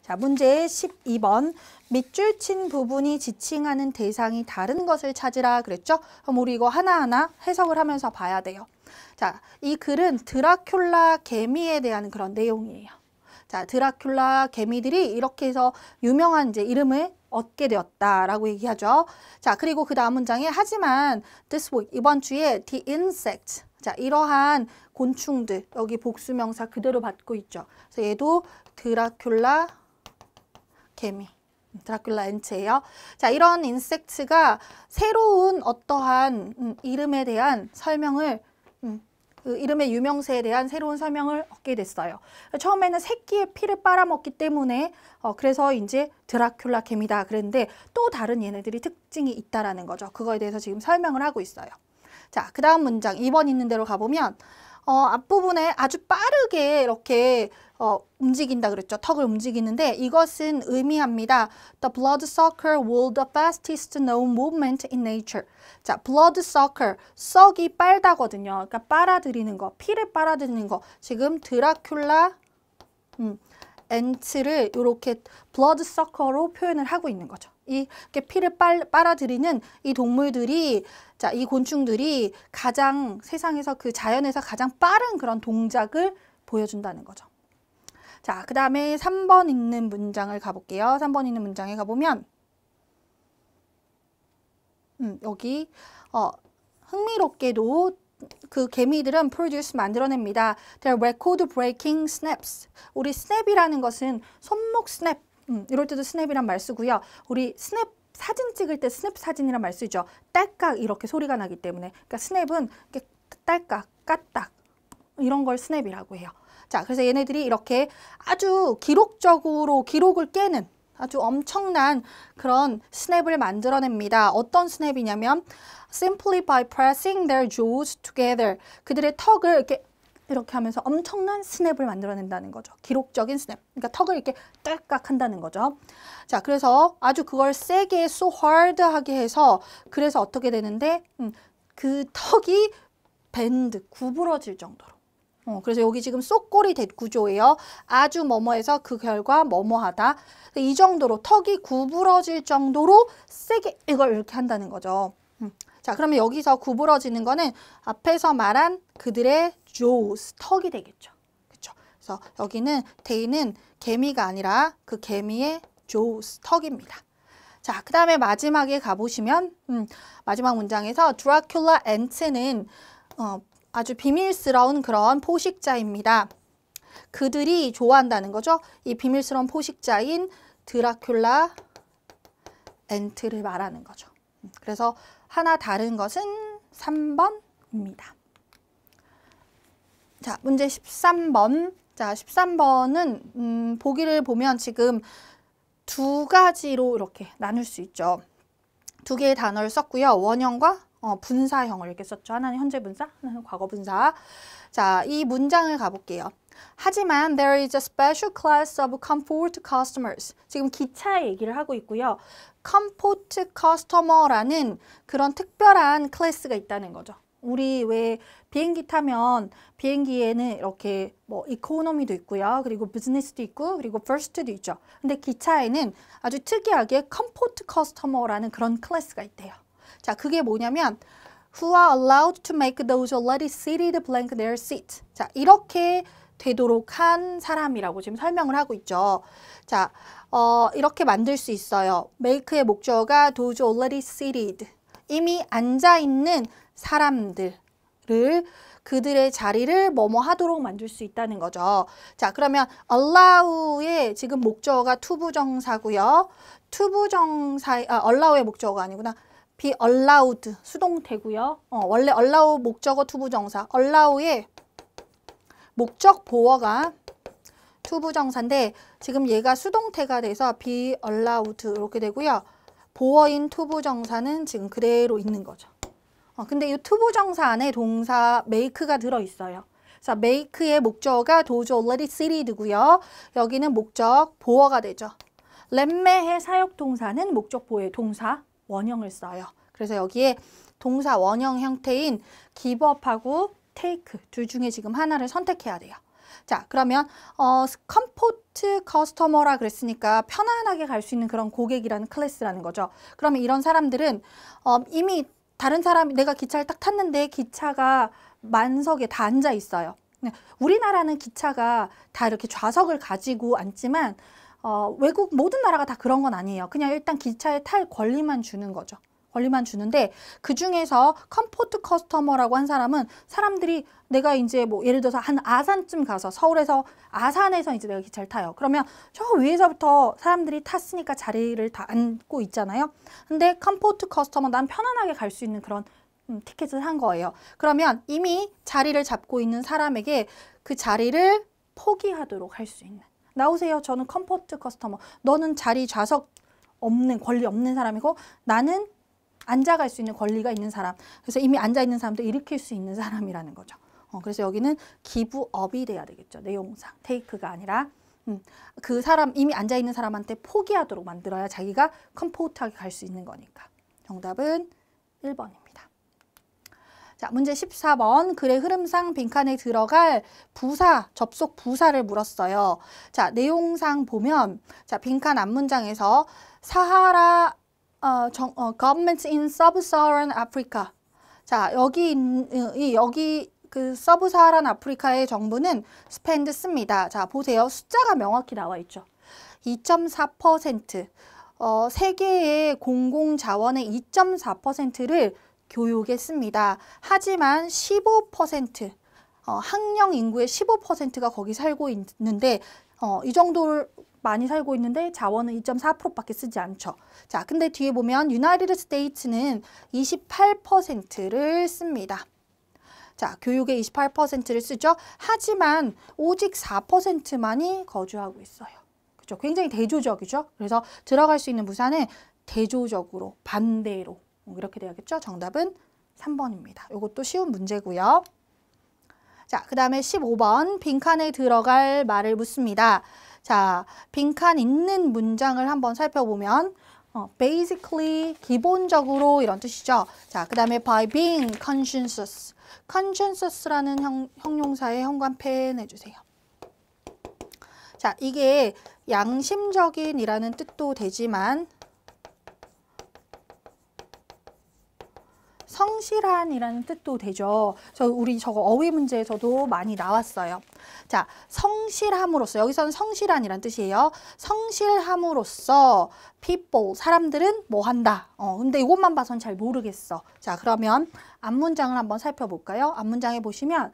자, 문제 12번. 밑줄 친 부분이 지칭하는 대상이 다른 것을 찾으라 그랬죠? 그럼 우리 이거 하나하나 해석을 하면서 봐야 돼요. 자, 이 글은 드라큘라 개미에 대한 그런 내용이에요. 자, 드라큘라 개미들이 이렇게 해서 유명한 이제 이름을 얻게 되었다라고 얘기하죠. 자, 그리고 그 다음 문장에 하지만 this week, 이번 주에 the insect, 자, 이러한 곤충들, 여기 복수명사 그대로 받고 있죠. 그래서 얘도 드라큘라 개미, 드라큘라 엔트예요. 자, 이런 인섹트가 새로운 어떠한 이름에 대한 설명을 그 이름의 유명세에 대한 새로운 설명을 얻게 됐어요. 처음에는 새끼의 피를 빨아먹기 때문에 그래서 이제 드라큘라 개미다 그랬는데 또 다른 얘네들이 특징이 있다라는 거죠. 그거에 대해서 지금 설명을 하고 있어요. 자, 그 다음 문장 2번 있는 대로 가보면 앞부분에 아주 빠르게 이렇게 움직인다 그랬죠. 턱을 움직이는데 이것은 의미합니다. The bloodsucker will the fastest known movement in nature. 자, bloodsucker, 썩이 빨다거든요. 그러니까 빨아들이는 거, 피를 빨아들이는 거. 지금 드라큘라 엔트를 이렇게 bloodsucker로 표현을 하고 있는 거죠. 이렇게 피를 빨아들이는 이 동물들이, 자, 이 곤충들이 가장 세상에서 그 자연에서 가장 빠른 그런 동작을 보여준다는 거죠. 자, 그 다음에 3번 있는 문장을 가볼게요. 3번 있는 문장에 가보면 여기 흥미롭게도 그 개미들은 produce 만들어냅니다. They're record breaking snaps. 우리 snap이라는 것은 손목 스냅, 이럴 때도 snap이란 말 쓰고요. 우리 스냅 사진 찍을 때 스냅 사진이란 말 쓰죠. 딸깍 이렇게 소리가 나기 때문에. 그러니까 스냅은 이렇게 딸깍, 까딱 이런 걸 스냅이라고 해요. 자, 그래서 얘네들이 이렇게 아주 기록적으로 기록을 깨는 아주 엄청난 그런 스냅을 만들어냅니다. 어떤 스냅이냐면 simply by pressing their jaws together. 그들의 턱을 이렇게 하면서 엄청난 스냅을 만들어낸다는 거죠. 기록적인 스냅. 그러니까 턱을 이렇게 딸깍 한다는 거죠. 자, 그래서 아주 그걸 세게 so hard하게 해서 그래서 어떻게 되는데 그 턱이 밴드, 구부러질 정도로. 그래서 여기 지금 쏙골이 된 구조예요. 아주 뭐뭐해서 그 결과 뭐뭐하다. 이 정도로 턱이 구부러질 정도로 세게 이걸 이렇게 한다는 거죠. 자, 그러면 여기서 구부러지는 거는 앞에서 말한 그들의 jaws, 턱이 되겠죠. 그렇죠? 그래서 여기는 대인은 개미가 아니라 그 개미의 jaws, 턱입니다. 자, 그 다음에 마지막에 가보시면 마지막 문장에서 드라큘라 엔트는 아주 비밀스러운 그런 포식자입니다. 그들이 좋아한다는 거죠. 이 비밀스러운 포식자인 드라큘라 엔트를 말하는 거죠. 그래서 하나 다른 것은 3번입니다. 자, 문제 13번. 자, 13번은 보기를 보면 지금 두 가지로 이렇게 나눌 수 있죠. 두 개의 단어를 썼고요. 원형과 분사형을 이렇게 썼죠. 하나는 현재 분사, 하나는 과거 분사. 자, 이 문장을 가볼게요. 하지만 there is a special class of comfort customers. 지금 기차 얘기를 하고 있고요. comfort customer라는 그런 특별한 클래스가 있다는 거죠. 우리 왜 비행기 타면 비행기에는 이렇게 뭐 이코노미도 있고요. 그리고 비즈니스도 있고 그리고 퍼스트도 있죠. 근데 기차에는 아주 특이하게 comfort customer라는 그런 클래스가 있대요. 자, 그게 뭐냐면 who are allowed to make those already seated blank their seat. 자, 이렇게 되도록 한 사람이라고 지금 설명을 하고 있죠. 자, 이렇게 만들 수 있어요. make의 목적어가 those already seated. 이미 앉아있는 사람들을 그들의 자리를 뭐뭐 하도록 만들 수 있다는 거죠. 자, 그러면 allow의 지금 목적어가 투부정사고요. allow의 목적어가 아니구나. be allowed 수동태고요. 원래 allow 목적어 투부정사. allow의 목적 보어가 투부정사인데 지금 얘가 수동태가 돼서 be allowed 이렇게 되고요. 보어인 투부정사는 지금 그대로 있는 거죠. 근데 이 투부정사 안에 동사 make가 들어있어요. 그래서 make의 목적어가 those already seated고요. 여기는 목적 보어가 되죠. 렛매의 사역동사는 목적 보어의 동사 원형을 써요. 그래서 여기에 동사 원형 형태인 give up하고 take 둘 중에 지금 하나를 선택해야 돼요. 자, 그러면 컴포트 커스터머라 그랬으니까 편안하게 갈 수 있는 그런 고객이라는 클래스라는 거죠. 그러면 이런 사람들은 이미 다른 사람이 내가 기차를 딱 탔는데 기차가 만석에 다 앉아 있어요. 우리나라는 기차가 다 이렇게 좌석을 가지고 앉지만 외국 모든 나라가 다 그런 건 아니에요. 그냥 일단 기차에 탈 권리만 주는 거죠. 권리만 주는데 그 중에서 컴포트 커스터머라고 한 사람은 사람들이 내가 이제 뭐 예를 들어서 한 아산쯤 가서 서울에서 아산에서 이제 내가 기차를 타요. 그러면 저 위에서부터 사람들이 탔으니까 자리를 다 앉고 있잖아요. 근데 컴포트 커스터머 난 편안하게 갈 수 있는 그런 티켓을 한 거예요. 그러면 이미 자리를 잡고 있는 사람에게 그 자리를 포기하도록 할 수 있는. 나오세요. 저는 컴포트 커스터머. 너는 자리 좌석 없는 권리 없는 사람이고 나는 앉아갈 수 있는 권리가 있는 사람. 그래서 이미 앉아있는 사람도 일으킬 수 있는 사람이라는 거죠. 그래서 여기는 기브업이 돼야 되겠죠. 내용상. 테이크가 아니라 그 사람 이미 앉아있는 사람한테 포기하도록 만들어야 자기가 컴포트하게 갈 수 있는 거니까. 정답은 1번입니다. 자, 문제 14번. 글의 흐름상 빈칸에 들어갈 부사, 접속 부사를 물었어요. 자, 내용상 보면 자, 빈칸 앞문장에서 사하라 government in sub-Saharan Africa. 자, 여기 그 서브사하란 아프리카의 정부는 spend 씁니다. 자, 보세요. 숫자가 명확히 나와 있죠. 2.4%. 세계의 공공자원의 2.4%를 교육에 씁니다. 하지만 15%, 학령 인구의 15%가 거기 살고 있는데 이 정도를 많이 살고 있는데 자원은 2.4%밖에 쓰지 않죠. 자, 근데 뒤에 보면 유나이티드 스테이츠는 28%를 씁니다. 자, 교육의 28%를 쓰죠. 하지만 오직 4%만이 거주하고 있어요. 그렇죠? 굉장히 대조적이죠. 그래서 들어갈 수 있는 부사는 대조적으로, 반대로 이렇게 돼야겠죠. 정답은 3번입니다. 이것도 쉬운 문제고요. 자, 그 다음에 15번 빈칸에 들어갈 말을 묻습니다. 자, 빈칸 있는 문장을 한번 살펴보면 basically, 기본적으로 이런 뜻이죠. 자, 그 다음에 by being conscientious. conscientious라는 형용사의 현관펜 해주세요. 자, 이게 양심적인이라는 뜻도 되지만 성실한이라는 뜻도 되죠. 우리 저거 어휘 문제에서도 많이 나왔어요. 자, 성실함으로써, 여기서는 성실한이란 뜻이에요. 성실함으로써 people, 사람들은 뭐 한다. 근데 이것만 봐선 잘 모르겠어. 자, 그러면 앞문장을 한번 살펴볼까요? 앞문장에 보시면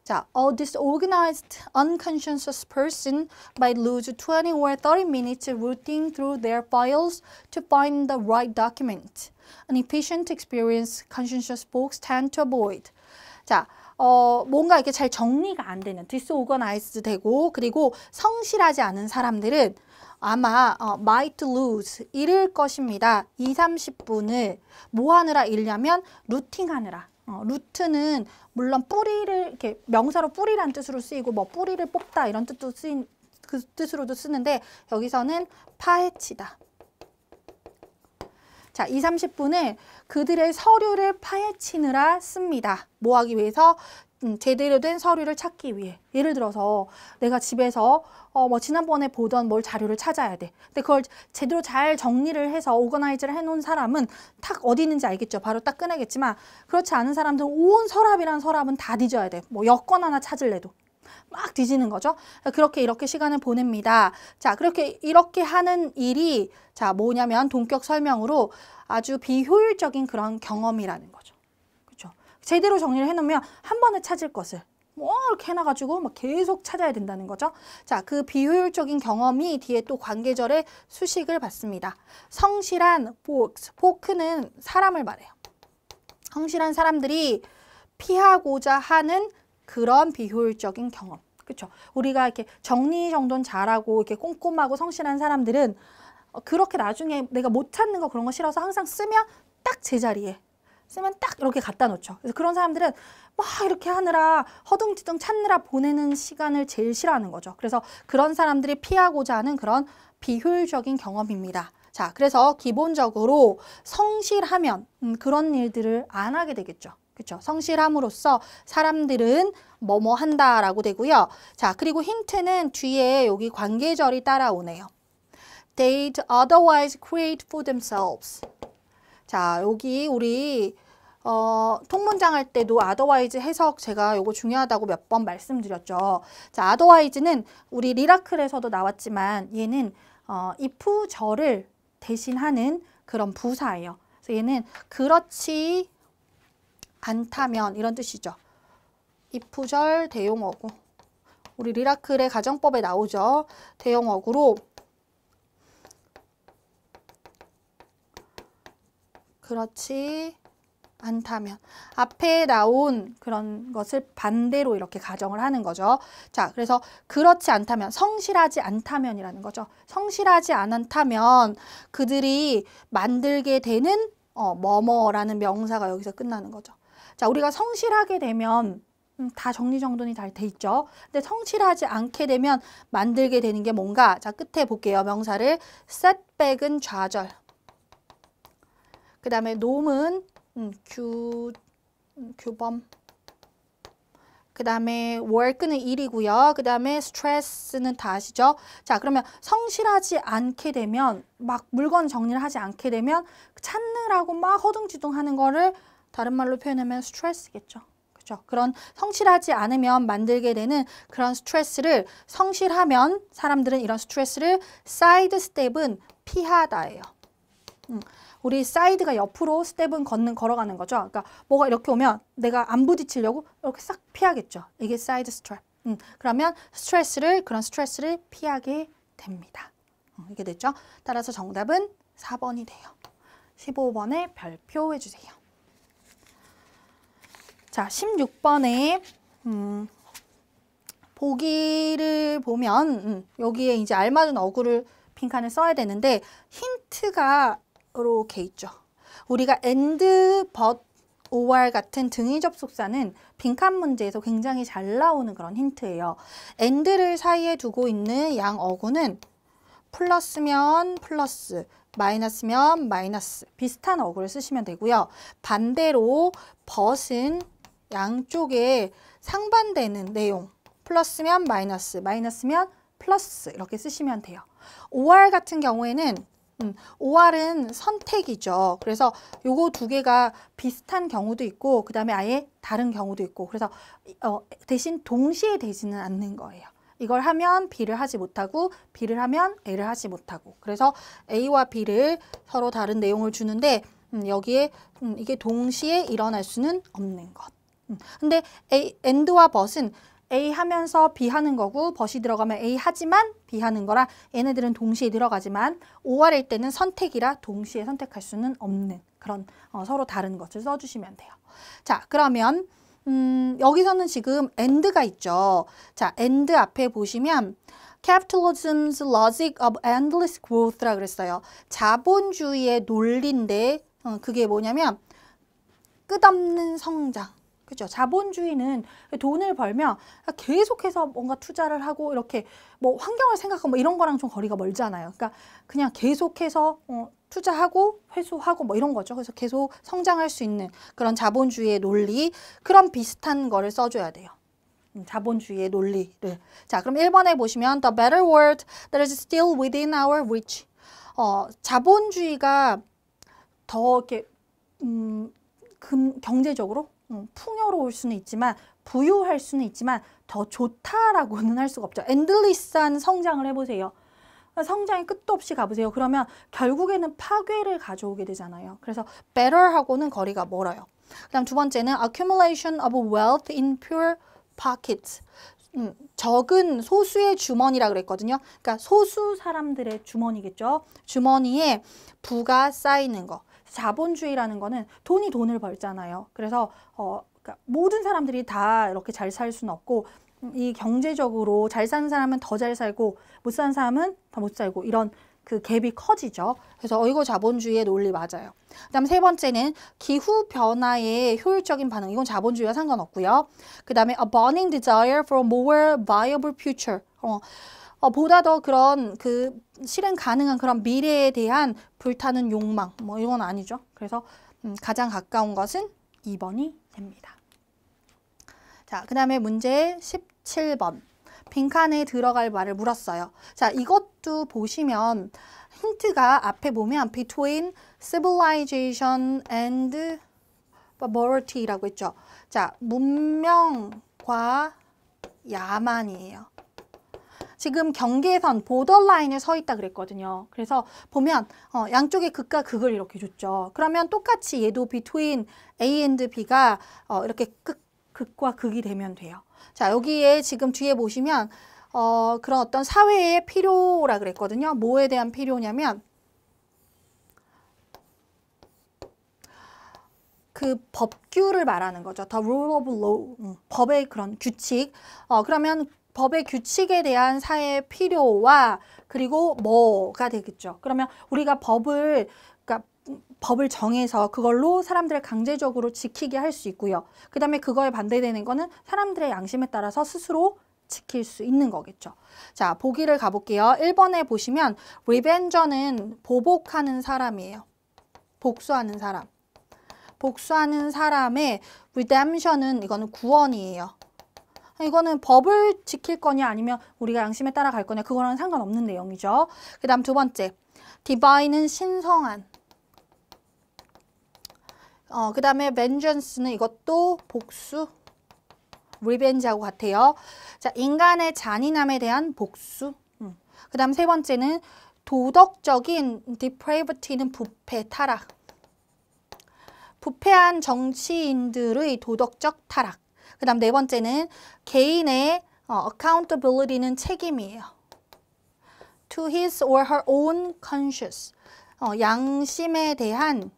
자, a disorganized, unconscientious person might lose 20 or 30 minutes rooting through their files to find the right document. An efficient, experienced, conscientious folks tend to avoid. 자, 뭔가 이렇게 잘 정리가 안 되는, disorganized 되고, 그리고 성실하지 않은 사람들은 아마 might lose, 잃을 것입니다. 2, 30분을 뭐 하느라 잃냐면 루팅하느라. 루트는 물론 뿌리를 이렇게 명사로 뿌리란 뜻으로 쓰이고 뭐 뿌리를 뽑다 이런 뜻도 쓰인 그 뜻으로도 쓰는데 여기서는 파헤치다. 자, 2, 30분을 그들의 서류를 파헤치느라 씁니다. 뭐 하기 위해서? 제대로 된 서류를 찾기 위해. 예를 들어서 내가 집에서 뭐 지난번에 보던 뭘 자료를 찾아야 돼. 근데 그걸 제대로 잘 정리를 해서 오거나이즈를 해놓은 사람은 딱 어디 있는지 알겠죠. 바로 딱 꺼내겠지만 그렇지 않은 사람들은 온 서랍이란 서랍은 다 뒤져야 돼. 뭐 여권 하나 찾을래도. 막 뒤지는 거죠. 그렇게 이렇게 시간을 보냅니다. 자, 이렇게 하는 일이 자, 뭐냐면 동격 설명으로 아주 비효율적인 그런 경험이라는 거죠. 그렇죠? 제대로 정리를 해놓으면 한 번에 찾을 것을 뭐 이렇게 해놔가지고 막 계속 찾아야 된다는 거죠. 자, 그 비효율적인 경험이 뒤에 또 관계절의 수식을 받습니다. 성실한 포크는 사람을 말해요. 성실한 사람들이 피하고자 하는 그런 비효율적인 경험. 그렇죠? 우리가 이렇게 정리정돈 잘하고 이렇게 꼼꼼하고 성실한 사람들은 그렇게 나중에 내가 못 찾는 거 그런 거 싫어서 항상 쓰면 딱 제자리에 쓰면 딱 이렇게 갖다 놓죠. 그래서 그런 사람들은 막 이렇게 하느라 허둥지둥 찾느라 보내는 시간을 제일 싫어하는 거죠. 그래서 그런 사람들이 피하고자 하는 그런 비효율적인 경험입니다. 자, 그래서 기본적으로 성실하면 그런 일들을 안 하게 되겠죠. 그렇죠? 성실함으로써 사람들은 뭐뭐 한다라고 되고요. 자, 그리고 힌트는 뒤에 여기 관계절이 따라오네요. They'd otherwise create for themselves. 자, 여기 우리 통문장 할 때도 otherwise 해석 제가 요거 중요하다고 몇 번 말씀드렸죠. 자, otherwise는 우리 리라클에서도 나왔지만 얘는 if절을 대신하는 그런 부사예요. 그래서 얘는 그렇지 않다면 이런 뜻이죠. if절 대용어구. 우리 리라클의 가정법에 나오죠. 대용어구로 그렇지 않다면 앞에 나온 그런 것을 반대로 이렇게 가정을 하는 거죠. 자, 그래서 그렇지 않다면, 성실하지 않다면이라는 거죠. 성실하지 않다면 그들이 만들게 되는 뭐뭐라는 명사가 여기서 끝나는 거죠. 자, 우리가 성실하게 되면 다 정리정돈이 잘 돼 있죠. 근데 성실하지 않게 되면 만들게 되는 게 뭔가? 자, 끝에 볼게요. 명사를 setback은 좌절, 그 다음에 놈은 규범, 그 다음에 work는 일이고요. 그 다음에 stress는 다 아시죠? 자, 그러면 성실하지 않게 되면, 막 물건 정리를 하지 않게 되면 찾느라고 막 허둥지둥 하는 거를 다른 말로 표현하면 스트레스겠죠. 그렇죠? 그런 성실하지 않으면 만들게 되는 그런 스트레스를, 성실하면 사람들은 이런 스트레스를 사이드 스텝은 피하다예요. 우리 사이드가 옆으로 스텝은 걸어가는 거죠. 그러니까 뭐가 이렇게 오면 내가 안 부딪히려고 이렇게 싹 피하겠죠. 이게 사이드 스트랩. 그러면 그런 스트레스를 피하게 됩니다. 이게 됐죠? 따라서 정답은 4번이 돼요. 15번에 별표 해주세요. 자, 16번에 보기를 보면 여기에 이제 알맞은 어구를 빈칸에 써야 되는데 힌트가 이렇게 있죠. 우리가 and, but, or 같은 등위 접속사는 빈칸 문제에서 굉장히 잘 나오는 그런 힌트예요. and를 사이에 두고 있는 양 어구는 플러스면 플러스, 마이너스면 마이너스, 비슷한 어구를 쓰시면 되고요. 반대로 but은 양쪽에 상반되는 내용, 플러스면 마이너스, 마이너스면 플러스 이렇게 쓰시면 돼요. or 같은 경우에는 OR은 선택이죠. 그래서 요거 두 개가 비슷한 경우도 있고 그 다음에 아예 다른 경우도 있고, 그래서 대신 동시에 되지는 않는 거예요. 이걸 하면 B를 하지 못하고 B를 하면 A를 하지 못하고, 그래서 A와 B를 서로 다른 내용을 주는데 여기에 이게 동시에 일어날 수는 없는 것. 근데 and와 but은 A 하면서 B 하는 거고 but이 들어가면 A 하지만 B 하는 거라 얘네들은 동시에 들어가지만 OR일 때는 선택이라 동시에 선택할 수는 없는 그런 서로 다른 것을 써주시면 돼요. 자, 그러면 여기서는 지금 and가 있죠. 자, and 앞에 보시면 Capitalism's logic of endless growth라 그랬어요. 자본주의의 논리인데 그게 뭐냐면 끝없는 성장. 그죠? 자본주의는 돈을 벌면 계속해서 뭔가 투자를 하고 이렇게 뭐 환경을 생각하고 뭐 이런 거랑 좀 거리가 멀잖아요. 그러니까 그냥 계속해서 투자하고 회수하고 뭐 이런 거죠. 그래서 계속 성장할 수 있는 그런 자본주의의 논리, 그런 비슷한 거를 써줘야 돼요. 자본주의의 논리를. 자, 그럼 1번에 보시면 The better world that is still within our reach. 자본주의가 더 이렇게 경제적으로 풍요로울 수는 있지만, 부유할 수는 있지만 더 좋다라고는 할 수가 없죠. 엔들리스한 성장을 해보세요. 성장이 끝도 없이 가보세요. 그러면 결국에는 파괴를 가져오게 되잖아요. 그래서 better하고는 거리가 멀어요. 그다음 두 번째는 accumulation of wealth in pure pockets. 적은 소수의 주머니라 그랬거든요. 그러니까 소수 사람들의 주머니겠죠. 주머니에 부가 쌓이는 거. 자본주의라는 거는 돈을 벌잖아요. 그래서 그러니까 모든 사람들이 다 이렇게 잘 살 수는 없고, 이 경제적으로 잘 사는 사람은 더 잘 살고 못 사는 사람은 더 못 살고, 이런 그 갭이 커지죠. 그래서 이거 자본주의의 논리 맞아요. 그다음 세 번째는 기후 변화의 효율적인 반응. 이건 자본주의와 상관없고요. 그다음에 a burning desire for a more viable future. 보다 더 그런 그 실행 가능한 그런 미래에 대한 불타는 욕망, 뭐 이건 아니죠. 그래서 가장 가까운 것은 2번이 됩니다. 자, 그 다음에 문제 17번. 빈칸에 들어갈 말을 물었어요. 자, 이것도 보시면 힌트가 앞에 보면 between civilization and barbaриty라고 했죠. 자, 문명과 야만이에요. 지금 경계선, 보더라인에 서 있다 그랬거든요. 그래서 보면 양쪽에 극과 극을 이렇게 줬죠. 그러면 똑같이 얘도 between A and B가 이렇게 극과 극이 되면 돼요. 자, 여기에 지금 뒤에 보시면 그런 어떤 사회의 필요라 그랬거든요. 뭐에 대한 필요냐면 그 법규를 말하는 거죠. The rule of law, 법의 그런 규칙. 그러면 법의 규칙에 대한 사회의 필요와 그리고 뭐가 되겠죠. 그러면 우리가 법을 정해서 그걸로 사람들을 강제적으로 지키게 할 수 있고요. 그 다음에 그거에 반대되는 거는 사람들의 양심에 따라서 스스로 지킬 수 있는 거겠죠. 자, 보기를 가볼게요. 1번에 보시면 리벤저는 보복하는 사람이에요. 복수하는 사람. 복수하는 사람의 redemption은 이거는 구원이에요. 이거는 법을 지킬 거냐 아니면 우리가 양심에 따라갈 거냐 그거랑 상관없는 내용이죠. 그 다음 두 번째, divine은 신성한. 그 다음에 vengeance는 이것도 복수, revenge하고 같아요. 자, 인간의 잔인함에 대한 복수. 그 다음 세 번째는 도덕적인 depravity는 부패, 타락. 부패한 정치인들의 도덕적 타락. 그 다음 네 번째는 개인의 accountability는 책임이에요. To his or her own conscience. 양심에 대한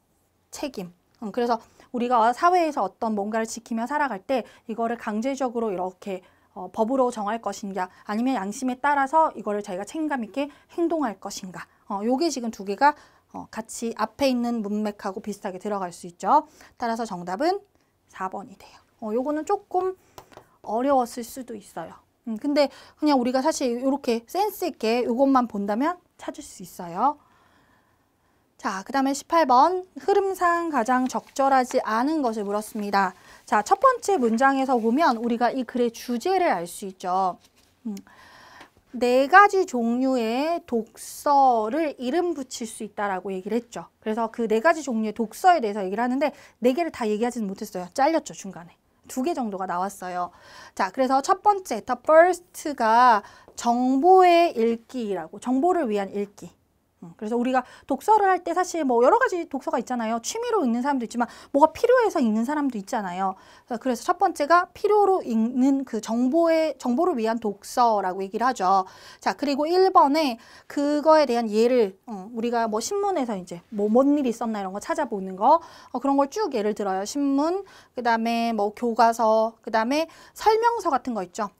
책임. 그래서 우리가 사회에서 어떤 뭔가를 지키며 살아갈 때 이거를 강제적으로 이렇게 법으로 정할 것인가 아니면 양심에 따라서 이거를 자기가 책임감 있게 행동할 것인가. 요게 지금 두 개가 같이 앞에 있는 문맥하고 비슷하게 들어갈 수 있죠. 따라서 정답은 4번이 돼요. 요거는 조금 어려웠을 수도 있어요. 근데 그냥 우리가 사실 이렇게 센스 있게 요것만 본다면 찾을 수 있어요. 자, 그 다음에 18번 흐름상 가장 적절하지 않은 것을 물었습니다. 자, 첫 번째 문장에서 보면 우리가 이 글의 주제를 알 수 있죠. 4가지 종류의 독서를 이름 붙일 수 있다라고 얘기를 했죠. 그래서 그 4가지 종류의 독서에 대해서 얘기를 하는데 4개를 다 얘기하지는 못했어요. 잘렸죠, 중간에. 2개 정도가 나왔어요. 자, 그래서 첫 번째, the first가 정보의 읽기라고, 정보를 위한 읽기. 그래서 우리가 독서를 할 때 사실 뭐 여러 가지 독서가 있잖아요. 취미로 읽는 사람도 있지만 뭐가 필요해서 읽는 사람도 있잖아요. 그래서 첫 번째가 필요로 읽는 그 정보를 위한 독서라고 얘기를 하죠. 자, 그리고 1번에 그거에 대한 예를 우리가 뭐 신문에서 이제 뭔 일이 있었나 이런 거 찾아보는 거 그런 걸 쭉 예를 들어요. 신문, 그다음에 뭐 교과서, 그다음에 설명서 같은 거 있죠.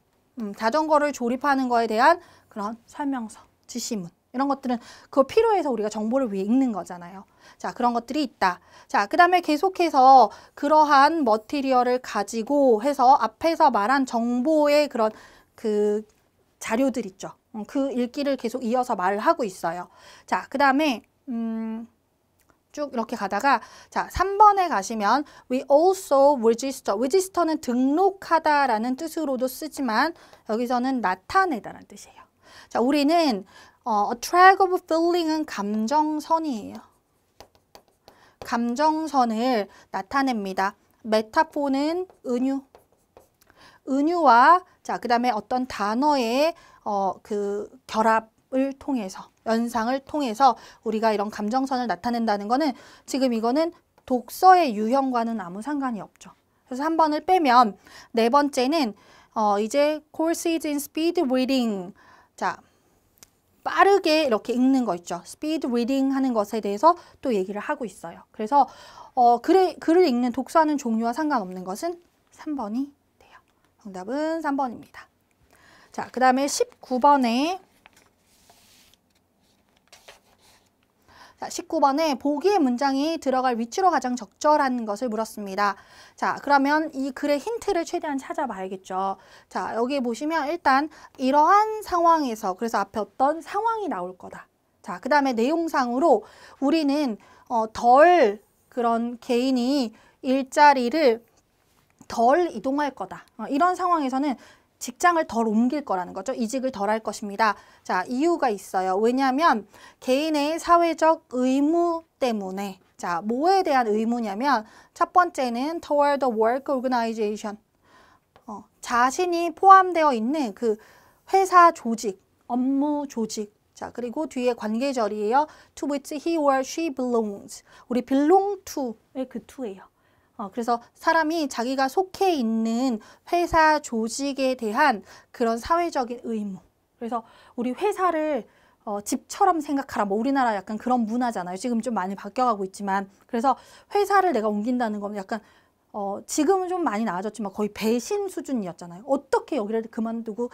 자전거를 조립하는 거에 대한 그런 설명서, 지시문. 이런 것들은 그거 필요해서 우리가 정보를 위해 읽는 거잖아요. 자, 그런 것들이 있다. 자, 그 다음에 계속해서 그러한 머티리얼을 가지고 해서 앞에서 말한 정보의 그런 그 자료들 있죠. 그 읽기를 계속 이어서 말을 하고 있어요. 자, 그 다음에 쭉 이렇게 가다가 자, 3번에 가시면 we also register. register는 등록하다라는 뜻으로도 쓰지만 여기서는 나타내다라는 뜻이에요. 자, 우리는 a track of feeling은 감정선이에요. 감정선을 나타냅니다. 메타포는 은유. 은유와 자, 그다음에 어떤 단어의 그 결합을 통해서 연상을 통해서 우리가 이런 감정선을 나타낸다는 거는 지금 이거는 독서의 유형과는 아무 상관이 없죠. 그래서 한 번을 빼면 네 번째는 이제 courses in speed reading. 자, 빠르게 이렇게 읽는 거 있죠. 스피드 리딩 하는 것에 대해서 또 얘기를 하고 있어요. 그래서 글을 읽는 독서하는 종류와 상관없는 것은 3번이 돼요. 정답은 3번입니다. 자, 그 다음에 19번에 자, 19번에 보기의 문장이 들어갈 위치로 가장 적절한 것을 물었습니다. 자, 그러면 이 글의 힌트를 최대한 찾아봐야겠죠. 자, 여기 보시면 일단 이러한 상황에서 그래서 앞에 어떤 상황이 나올 거다. 자, 그 다음에 내용상으로 우리는 덜 그런 개인이 일자리를 덜 이동할 거다. 이런 상황에서는 직장을 덜 옮길 거라는 거죠. 이직을 덜 할 것입니다. 자, 이유가 있어요. 왜냐하면 개인의 사회적 의무 때문에. 자, 뭐에 대한 의무냐면 첫 번째는 toward the work organization. 자신이 포함되어 있는 그 회사 조직, 업무 조직. 자, 그리고 뒤에 관계절이에요. to which he or she belongs. 우리 belong to의 그 to예요. 그래서 사람이 자기가 속해 있는 회사 조직에 대한 그런 사회적인 의무. 그래서 우리 회사를 집처럼 생각하라. 뭐 우리나라 약간 그런 문화잖아요. 지금 좀 많이 바뀌어가고 있지만. 그래서 회사를 내가 옮긴다는 건 약간 지금은 좀 많이 나아졌지만 거의 배신 수준이었잖아요. 어떻게 여기를 그만두고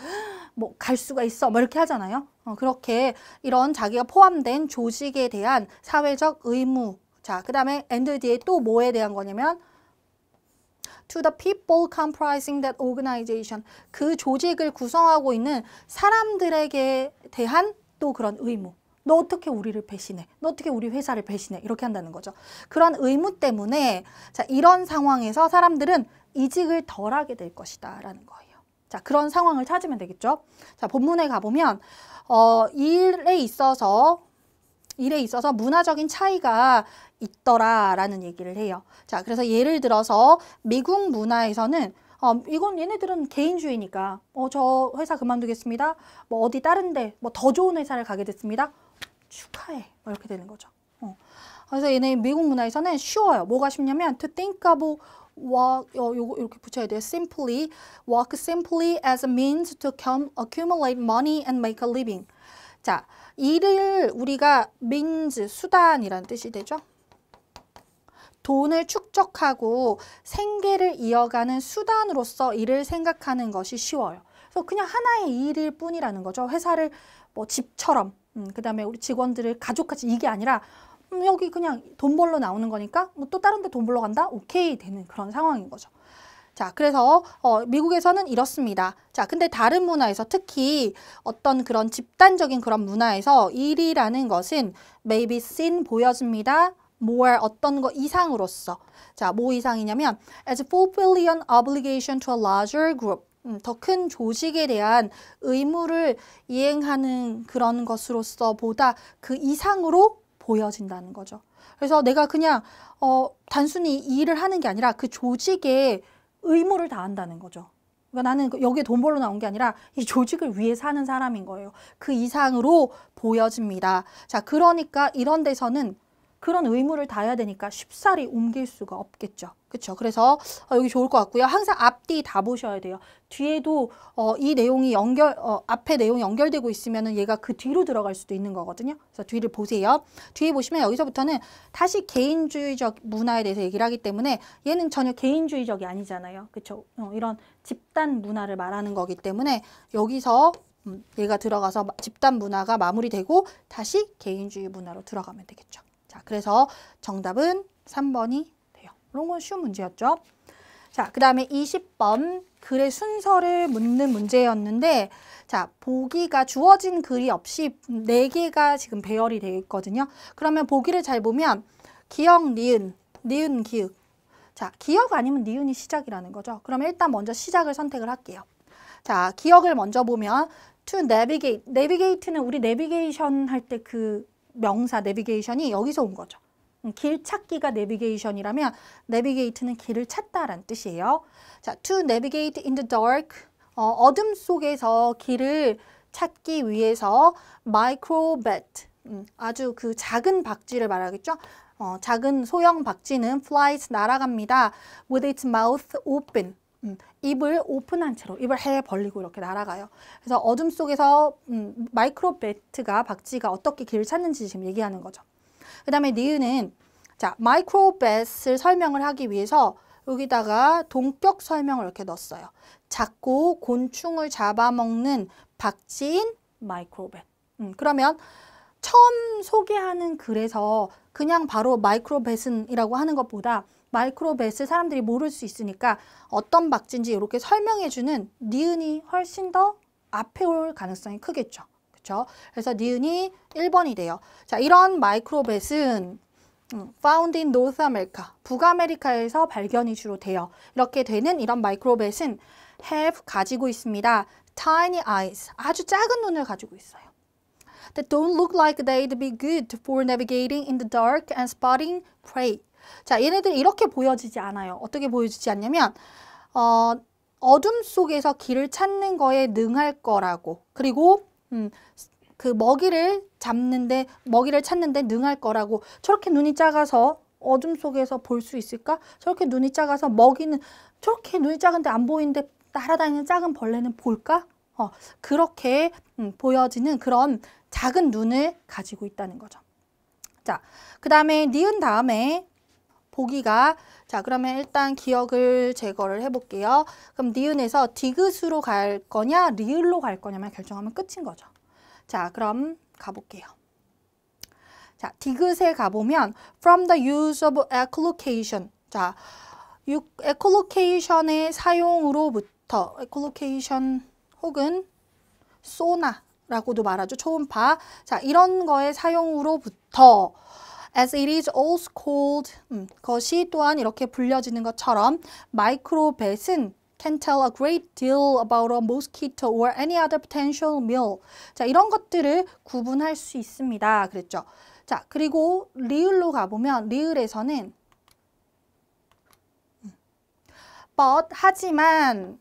뭐 갈 수가 있어? 뭐 이렇게 하잖아요. 그렇게 이런 자기가 포함된 조직에 대한 사회적 의무. 자, 그 다음에 and 뒤에 또 뭐에 대한 거냐면 to the people comprising that organization. 그 조직을 구성하고 있는 사람들에게 대한 또 그런 의무. 너 어떻게 우리를 배신해? 너 어떻게 우리 회사를 배신해? 이렇게 한다는 거죠. 그런 의무 때문에 자, 이런 상황에서 사람들은 이직을 덜 하게 될 것이다 라는 거예요. 자, 그런 상황을 찾으면 되겠죠. 자, 본문에 가보면 일에 있어서 문화적인 차이가 있더라라는 얘기를 해요. 자, 그래서 예를 들어서 미국 문화에서는 이건 얘네들은 개인주의니까 저 회사 그만두겠습니다. 뭐 어디 다른데 뭐 더 좋은 회사를 가게 됐습니다. 축하해. 뭐 이렇게 되는 거죠. 그래서 얘네 미국 문화에서는 쉬워요. 뭐가 쉽냐면 to think of 요거 이렇게 붙여야 돼요. simply, work simply as a means to accumulate money and make a living. 자, 일을 우리가 means, 수단이라는 뜻이 되죠. 돈을 축적하고 생계를 이어가는 수단으로서 일을 생각하는 것이 쉬워요. 그래서 그냥 하나의 일일 뿐이라는 거죠. 회사를 뭐 집처럼, 그 다음에 우리 직원들을 가족같이 이게 아니라 여기 그냥 돈 벌러 나오는 거니까 뭐 또 다른 데 돈 벌러 간다? 오케이 되는 그런 상황인 거죠. 자, 그래서 미국에서는 이렇습니다. 자, 근데 다른 문화에서 특히 어떤 그런 집단적인 그런 문화에서 일이라는 것은 maybe seen 보여집니다. more 어떤 거 이상으로서. 자, 뭐 이상이냐면 as fulfilling an obligation to a larger group. 더 큰 조직에 대한 의무를 이행하는 그런 것으로서 보다 그 이상으로 보여진다는 거죠. 그래서 내가 그냥 단순히 일을 하는 게 아니라 그 조직에 의무를 다한다는 거죠. 그러니까 나는 여기에 돈 벌러 나온 게 아니라 이 조직을 위해 사는 사람인 거예요. 그 이상으로 보여집니다. 자, 그러니까 이런 데서는 그런 의무를 다해야 되니까 쉽사리 옮길 수가 없겠죠. 그렇죠? 그래서 여기 좋을 것 같고요. 항상 앞뒤 다 보셔야 돼요. 뒤에도 이 내용이 앞에 내용이 연결되고 있으면은 얘가 그 뒤로 들어갈 수도 있는 거거든요. 그래서 뒤를 보세요. 뒤에 보시면 여기서부터는 다시 개인주의적 문화에 대해서 얘기를 하기 때문에 얘는 전혀 개인주의적이 아니잖아요. 그렇죠? 이런 집단 문화를 말하는 거기 때문에 여기서 얘가 들어가서 집단 문화가 마무리되고 다시 개인주의 문화로 들어가면 되겠죠. 자, 그래서 정답은 3번이 돼요. 이런 건 쉬운 문제였죠. 자, 그 다음에 20번 글의 순서를 묻는 문제였는데 자, 보기가 주어진 글이 없이 4개가 지금 배열이 되어 있거든요. 그러면 보기를 잘 보면 기역, 니은, 니은, 기역. 자, 기역 아니면 니은이 시작이라는 거죠. 그러면 일단 먼저 시작을 선택을 할게요. 자, 기역을 먼저 보면 to navigate. navigate는 우리 내비게이션 할 때 그 명사 내비게이션이 여기서 온 거죠. 길 찾기가 내비게이션이라면 내비게이트는 길을 찾다라는 뜻이에요. 자, to navigate in the dark. 어둠 속에서 길을 찾기 위해서 microbat. 아주 그 작은 박쥐를 말하겠죠. 작은 소형 박쥐는 flies 날아갑니다. with its mouth open. 입을 오픈한 채로 입을 해 벌리고 이렇게 날아가요. 그래서 어둠 속에서 마이크로베트가 박쥐가 어떻게 길을 찾는지 지금 얘기하는 거죠. 그 다음에 니은은 자 마이크로벳을 설명을 하기 위해서 여기다가 동격 설명을 이렇게 넣었어요. 작고 곤충을 잡아먹는 박쥐인 마이크로벳. 그러면 처음 소개하는 글에서 그냥 바로 마이크로벳은이라고 하는 것보다 마이크로벳을 사람들이 모를 수 있으니까 어떤 박쥐인지 이렇게 설명해주는 니은이 훨씬 더 앞에 올 가능성이 크겠죠. 그렇죠? 그래서 니은이 1번이 돼요. 자, 이런 마이크로벳은 found in North America. 북아메리카에서 발견이 주로 돼요. 이렇게 되는 이런 마이크로벳은 have 가지고 있습니다. tiny eyes. 아주 작은 눈을 가지고 있어요. That don't look like they'd be good for navigating in the dark and spotting prey. 자, 얘네들이 이렇게 보여지지 않아요. 어떻게 보여지지 않냐면 어둠 속에서 길을 찾는 거에 능할 거라고. 그리고 그 먹이를 찾는데 능할 거라고. 저렇게 눈이 작아서 어둠 속에서 볼 수 있을까? 저렇게 눈이 작아서 먹이는 저렇게 눈이 작은데 안 보이는데 날아다니는 작은 벌레는 볼까? 그렇게 보여지는 그런 작은 눈을 가지고 있다는 거죠. 자, 그 다음에 니은 다음에 보기가 자, 그러면 일단 기억을 제거를 해볼게요. 그럼 니은에서 디귿으로 갈 거냐 리을로 갈 거냐만 결정하면 끝인 거죠. 자, 그럼 가볼게요. 자, 디귿에 가보면 from the use of echolocation. 자, echolocation의 사용으로부터 echolocation 혹은 소나라고도 말하죠. 초음파. 자, 이런 거의 사용으로부터 as it is also called 것이 또한 이렇게 불려지는 것처럼 마이크로벳은 can tell a great deal about a mosquito or any other potential meal. 자, 이런 것들을 구분할 수 있습니다. 그랬죠. 자, 그리고 리을로 가보면 리을에서는 but 하지만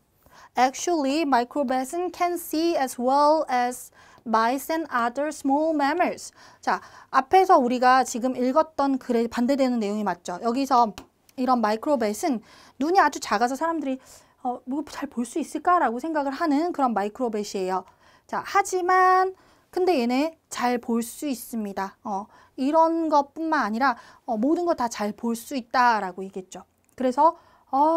actually microbes can see as well as mice and other small mammals. 자, 앞에서 우리가 지금 읽었던 글에 반대되는 내용이 맞죠. 여기서 이런 마이크로벳은 눈이 아주 작아서 사람들이 뭐 잘 볼 수 있을까라고 생각을 하는 그런 마이크로벳이에요. 자, 하지만 근데 얘네 잘 볼 수 있습니다. 이런 것뿐만 아니라 모든 거 다 잘 볼 수 있다라고 얘기했죠. 그래서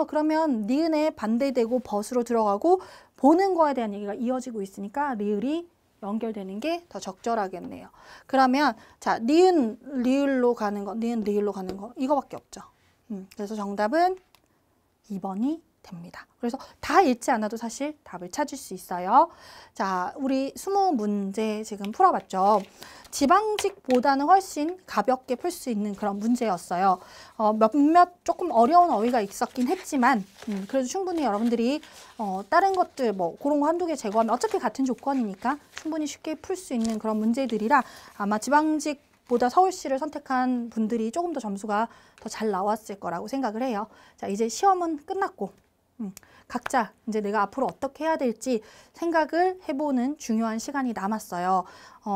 그러면 니은에 반대되고 벗으로 들어가고 보는 거에 대한 얘기가 이어지고 있으니까 리을이 연결되는 게 더 적절하겠네요. 그러면 자, 니은 리을로 가는 거, 니은 리을로 가는 거 이거밖에 없죠. 그래서 정답은 2번이 됩니다. 그래서 다 읽지 않아도 사실 답을 찾을 수 있어요. 자, 우리 20문제 지금 풀어봤죠. 지방직보다는 훨씬 가볍게 풀 수 있는 그런 문제였어요. 몇몇 조금 어려운 어휘가 있었긴 했지만 그래도 충분히 여러분들이 다른 것들 뭐 그런 거 한두 개 제거하면 어차피 같은 조건이니까 충분히 쉽게 풀 수 있는 그런 문제들이라 아마 지방직보다 서울시를 선택한 분들이 조금 더 점수가 더 잘 나왔을 거라고 생각을 해요. 자, 이제 시험은 끝났고 각자 이제 내가 앞으로 어떻게 해야 될지 생각을 해보는 중요한 시간이 남았어요.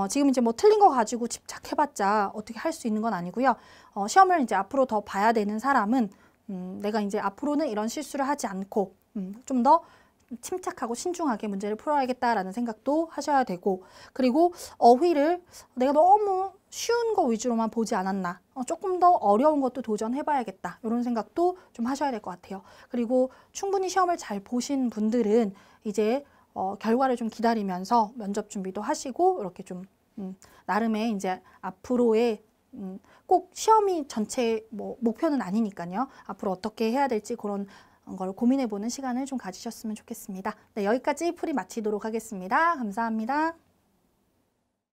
지금 이제 뭐 틀린 거 가지고 집착해봤자 어떻게 할 수 있는 건 아니고요. 시험을 이제 앞으로 더 봐야 되는 사람은 내가 이제 앞으로는 이런 실수를 하지 않고 좀 더 침착하고 신중하게 문제를 풀어야겠다라는 생각도 하셔야 되고, 그리고 어휘를 내가 너무 쉬운 거 위주로만 보지 않았나, 조금 더 어려운 것도 도전해봐야겠다 이런 생각도 좀 하셔야 될 것 같아요. 그리고 충분히 시험을 잘 보신 분들은 이제 결과를 좀 기다리면서 면접 준비도 하시고 이렇게 좀 나름의 이제 앞으로의 꼭 시험이 전체 뭐 목표는 아니니까요. 앞으로 어떻게 해야 될지 그런 걸 고민해보는 시간을 좀 가지셨으면 좋겠습니다. 네, 여기까지 풀이 마치도록 하겠습니다. 감사합니다.